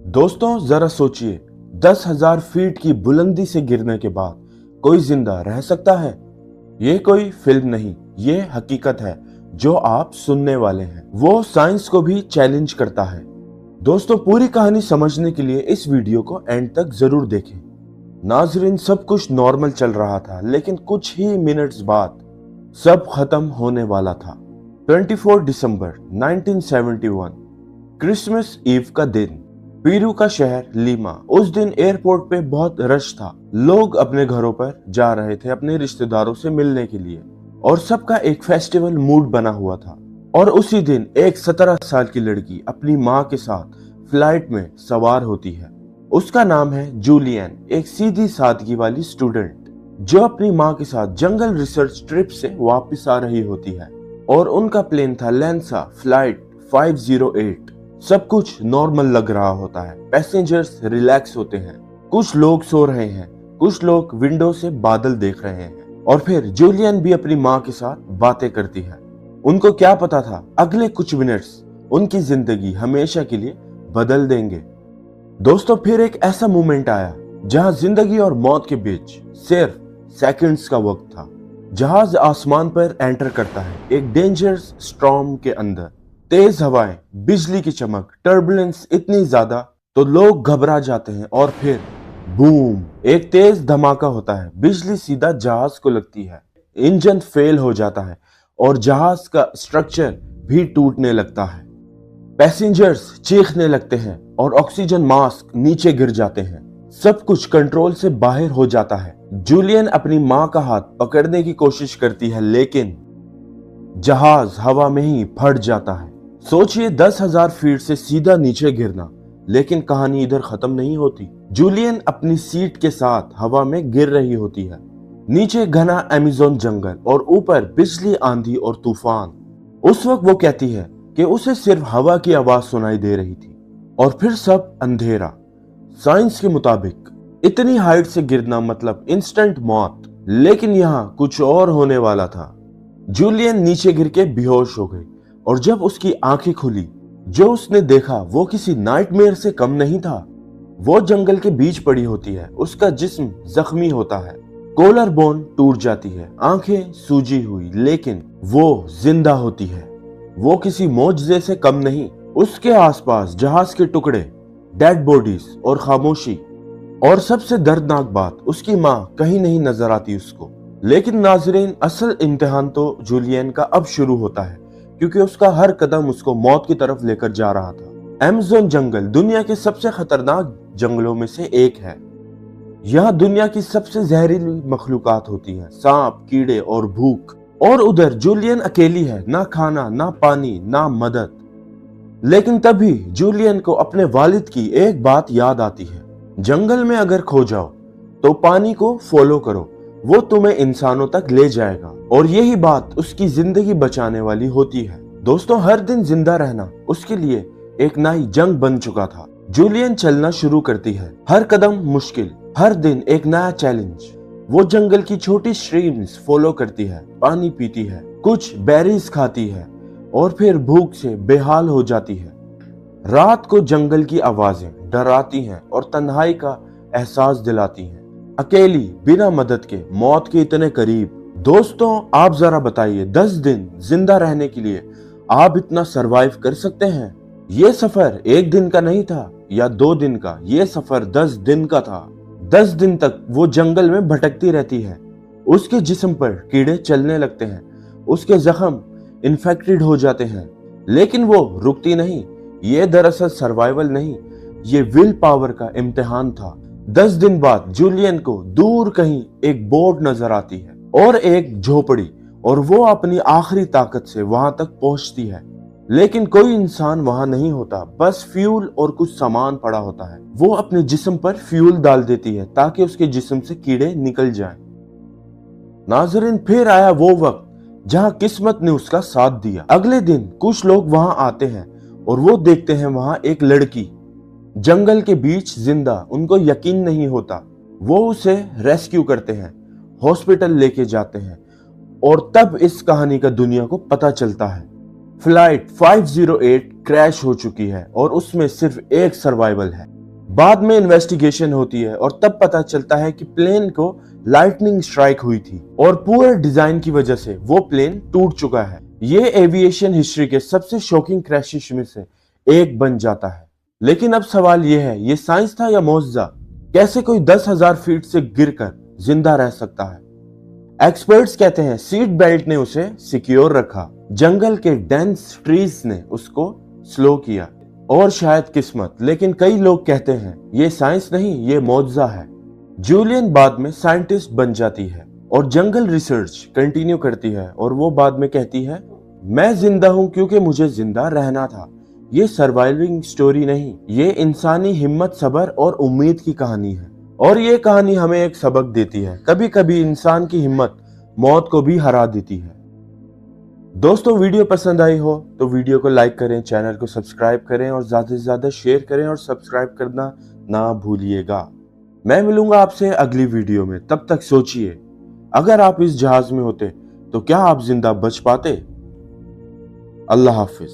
दोस्तों जरा सोचिए, 10,000 फीट की बुलंदी से गिरने के बाद कोई जिंदा रह सकता है? ये कोई फिल्म नहीं, ये हकीकत है जो आप सुनने वाले हैं। वो साइंस को भी चैलेंज करता है। दोस्तों, पूरी कहानी समझने के लिए इस वीडियो को एंड तक जरूर देखें। नाजरीन, सब कुछ नॉर्मल चल रहा था, लेकिन कुछ ही मिनट्स बाद सब खत्म होने वाला था। 24 दिसंबर 1971, क्रिसमस ईव का दिन, पेरू का शहर लीमा। उस दिन एयरपोर्ट पे बहुत रश था। लोग अपने घरों पर जा रहे थे अपने रिश्तेदारों से मिलने के लिए, और सबका एक फेस्टिवल मूड बना हुआ था। और उसी दिन एक 17 साल की लड़की अपनी माँ के साथ फ्लाइट में सवार होती है। उसका नाम है जूलियन, एक सीधी सादगी वाली स्टूडेंट जो अपनी माँ के साथ जंगल रिसर्च ट्रिप से वापस आ रही होती है। और उनका प्लेन था लैंसा फ्लाइट 508। सब कुछ नॉर्मल लग रहा होता है। पैसेंजर्स रिलैक्स होते हैं, कुछ लोग सो रहे हैं, कुछ लोग विंडो से बादल देख रहे हैं। और फिर जूलियन भी अपनी माँ के साथ बातें करती है। उनको क्या पता था, अगले कुछ मिनट्स उनकी जिंदगी हमेशा के लिए बदल देंगे। दोस्तों, फिर एक ऐसा मोमेंट आया जहां जिंदगी और मौत के बीच सिर्फ सेकंड्स का वक्त था। जहाज आसमान पर एंटर करता है, एक डेंजरस स्टॉर्म के अंदर। तेज हवाएं, बिजली की चमक, टर्बुलेंस इतनी ज्यादा तो लोग घबरा जाते हैं। और फिर बूम, एक तेज धमाका होता है। बिजली सीधा जहाज को लगती है, इंजन फेल हो जाता है और जहाज का स्ट्रक्चर भी टूटने लगता है। पैसेंजर्स चीखने लगते हैं और ऑक्सीजन मास्क नीचे गिर जाते हैं। सब कुछ कंट्रोल से बाहर हो जाता है। जूलियन अपनी माँ का हाथ पकड़ने की कोशिश करती है, लेकिन जहाज हवा में ही फट जाता है। सोचिए, 10,000 फीट से सीधा नीचे गिरना। लेकिन कहानी इधर खत्म नहीं होती। जूलियन अपनी सीट के साथ हवा में गिर रही होती है। नीचे घना अमेज़न जंगल और ऊपर बिजली, आंधी और तूफान। उस वक्त वो कहती है कि उसे सिर्फ हवा की आवाज सुनाई दे रही थी, और फिर सब अंधेरा। साइंस के मुताबिक इतनी हाइट से गिरना मतलब इंस्टेंट मौत, लेकिन यहाँ कुछ और होने वाला था। जूलियन नीचे गिर के बेहोश हो गई, और जब उसकी आंखें खुली, जो उसने देखा वो किसी नाइटमेयर से कम नहीं था। वो जंगल के बीच पड़ी होती है, उसका जिस्म जख्मी होता है, कॉलर बोन टूट जाती है, आंखें सूजी हुई, लेकिन वो जिंदा होती है। वो किसी मौजज़े से कम नहीं। उसके आसपास जहाज के टुकड़े, डेड बॉडीज और खामोशी। और सबसे दर्दनाक बात, उसकी माँ कहीं नहीं नजर आती उसको। लेकिन नाजरीन, असल इम्तिहान तो जूलियन का अब शुरू होता है, क्योंकि उसका हर कदम उसको मौत की तरफ लेकर जा रहा था। अमेज़न जंगल दुनिया के सबसे खतरनाक जंगलों में से एक है। यहाँ दुनिया की सबसे जहरीली मखलूकात होती है, सांप, कीड़े और भूख। और उधर जूलियन अकेली है, ना खाना, ना पानी, ना मदद। लेकिन तभी जूलियन को अपने वालिद की एक बात याद आती है। जंगल में अगर खो जाओ तो पानी को फॉलो करो, वो तुम्हें इंसानों तक ले जाएगा। और यही बात उसकी जिंदगी बचाने वाली होती है। दोस्तों, हर दिन जिंदा रहना उसके लिए एक नई जंग बन चुका था। जूलियन चलना शुरू करती है, हर कदम मुश्किल, हर दिन एक नया चैलेंज। वो जंगल की छोटी स्ट्रीम्स फॉलो करती है, पानी पीती है, कुछ बेरीज खाती है, और फिर भूख से बेहाल हो जाती है। रात को जंगल की आवाजें डराती हैं और तन्हाई का एहसास दिलाती हैं। अकेली, बिना मदद के, मौत के इतने करीब। दोस्तों, आप जरा बताइए, 10 दिन जिंदा रहने के लिए आप इतना सरवाइव कर सकते हैं? ये सफर एक दिन का नहीं था या 2 दिन का, ये सफर 10 दिन का था। 10 दिन तक वो जंगल में भटकती रहती है। उसके जिस्म पर कीड़े चलने लगते हैं, उसके जख्म इन्फेक्टेड हो जाते हैं, लेकिन वो रुकती नहीं। ये दरअसल सर्वाइवल नहीं, ये विल पावर का इम्तिहान था। 10 दिन बाद जूलियन को दूर कहीं एक बोट नजर आती है और एक झोपड़ी, और वो अपनी आखिरी ताकत से वहां तक पहुंचती है। लेकिन कोई इंसान वहां नहीं होता, बस फ्यूल और कुछ सामान पड़ा होता है। वो अपने जिस्म पर फ्यूल डाल देती है ताकि उसके जिस्म से कीड़े निकल जाएं। नाजरीन, फिर आया वो वक्त जहां किस्मत ने उसका साथ दिया। अगले दिन कुछ लोग वहां आते हैं और वो देखते हैं वहां एक लड़की जंगल के बीच जिंदा। उनको यकीन नहीं होता। वो उसे रेस्क्यू करते हैं, हॉस्पिटल लेके जाते हैं, और तब इस कहानी का दुनिया को पता चलता है। फ्लाइट 508 क्रैश हो चुकी है और उसमें सिर्फ एक सर्वाइवल है। बाद में इन्वेस्टिगेशन होती है और तब पता चलता है कि प्लेन को लाइटनिंग स्ट्राइक हुई थी और पुअर डिजाइन की वजह से वो प्लेन टूट चुका है। ये एविएशन हिस्ट्री के सबसे शॉकिंग क्रैशेस में से एक बन जाता है। लेकिन अब सवाल ये है, ये साइंस था या मौजज़ा? कैसे कोई 10,000 फीट से गिरकर जिंदा रह सकता है? एक्सपर्ट्स कहते हैं सीट बेल्ट ने उसे सिक्योर रखा, जंगल के डेंस ट्रीज ने उसको स्लो किया, और शायद किस्मत। लेकिन कई लोग कहते हैं ये साइंस नहीं, ये मौजज़ा है। जूलियन बाद में साइंटिस्ट बन जाती है और जंगल रिसर्च कंटिन्यू करती है और वो बाद में कहती है मैं जिंदा हूं क्योंकि मुझे जिंदा रहना था। ये सर्वाइविंग स्टोरी नहीं, ये इंसानी हिम्मत, सब्र और उम्मीद की कहानी है। और ये कहानी हमें एक सबक देती है, कभी कभी इंसान की हिम्मत मौत को भी हरा देती है। दोस्तों, वीडियो पसंद आई हो तो वीडियो को लाइक करें, चैनल को सब्सक्राइब करें और ज्यादा से ज्यादा शेयर करें और सब्सक्राइब करना ना भूलिएगा। मैं मिलूंगा आपसे अगली वीडियो में। तब तक सोचिए, अगर आप इस जहाज में होते तो क्या आप जिंदा बच पाते? अल्लाह हाफिज।